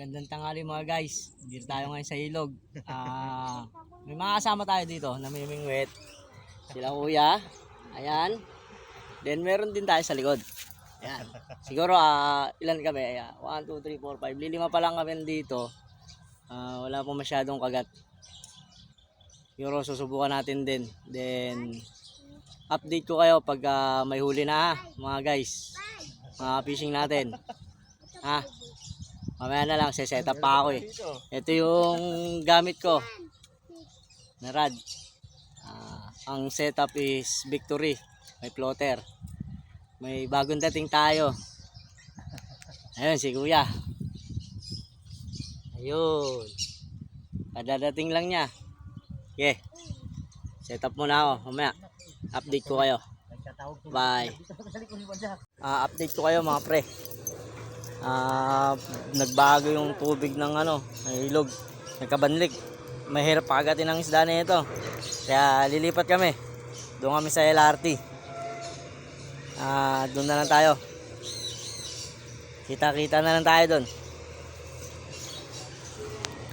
Magandang tanghali mga guys. Dito tayo ngayon sa ilog. May mga kasama tayo dito na namimingwit. Sila kuya. Ayan. Then meron din tayo sa likod. Ayan. Siguro ilan kami? 1, 2, 3, 4, 5. Lilima pa lang kami dito. Wala po masyadong kagat. Siguro susubukan natin din. Then update ko kayo pag may huli na mga guys. Mga fishing natin. Mamaya na lang, set up pa ako eh. Ito yung gamit ko na rod. Ang setup is Victory. May floater. May bagong dating tayo. Ayun si kuya. Ayun. Kadadating lang niya. Okay. Set up muna ako. Mamaya. Update ko kayo. Bye. Update ko kayo mga pre. Nagbago yung tubig ng ilog, nagkabanlig, mahirap pagatin ng isda na ito, kaya lilipat kami doon kami sa LRT. Doon na lang tayo, kita na lang tayo doon.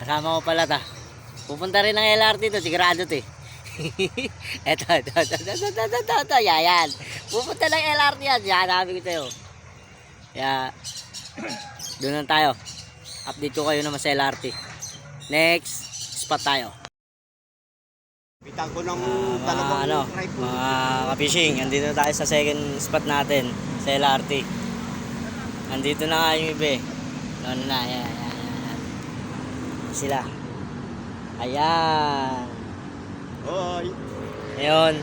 Kasama ko pala pupunta rin ng LRT to, sigurado to eh. Eto, yan, pupunta ng LRT yan, sabi ko tayo. Kaya doon lang tayo. Update ko kayo naman sa LRT. Next spot tayo. Bitang ko ng mga ka-fishing, andito tayo sa second spot natin sa LRT. Andito na nga yung iba. Ayan. Sila. Ayan. Hoy. Ngayon,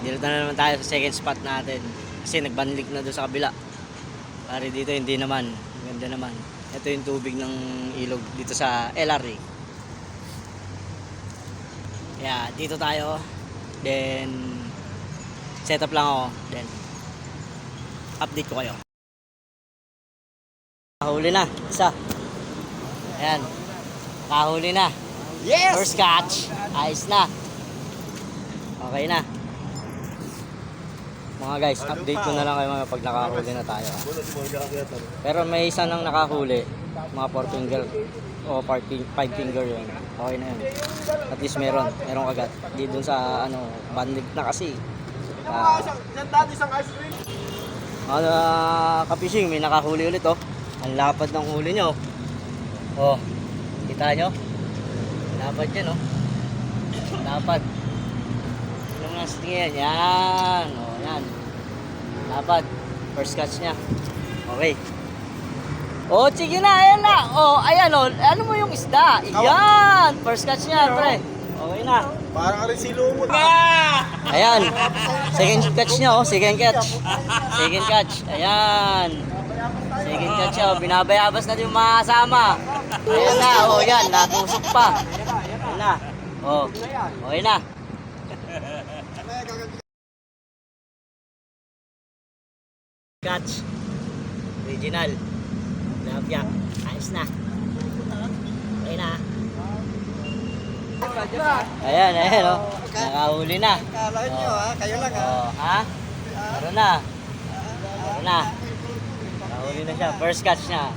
dito na naman tayo sa second spot natin. Kasi nagbanlik na doon sa kabila. Pare dito hindi naman, ganda naman. Ito yung tubig ng ilog dito sa LRT. Kaya dito tayo. Then set up lang ako. Then update ko kayo. Nakahuli na, isa. Ayan. Nakahuli na. Yes! First catch. Ayos na. Okay na. Mga guys, update ko na lang kayo pag nakahuli na tayo. Pero may isa nang nakahuli, mga 4 finger o 5 finger yun. Okay na yun. At least meron kagat. Di dun sa bandig na kasi. Ka-fishing, may nakahuli ulit oh. Ang lapad ng huli nyo. Oh, kita nyo? Lapad yan oh. Lapad. Anong nasa tingin yan? Yan. Oh. Yan. Dapat. First catch niya. Okay. Oh, sige na. Ayan na. Oh, ayan oh. Ano mo yung isda? Yan. First catch niya, pre. Okay na. Parang rin si Lumot. Ayan. Second catch niya oh. Second catch. Second catch. Ayan. Second catch niya oh. Binabayabas natin yung mga kasama. Ayan na. Oh, yan. Natusok pa. Ayan na. Oh. Okay na. Catch. Original. Labyak. Ayos na. Okay na. Ayan oh. Nakahuli na. Kala nyo kayo lang Meron na. Nakahuli na siya. First catch niya.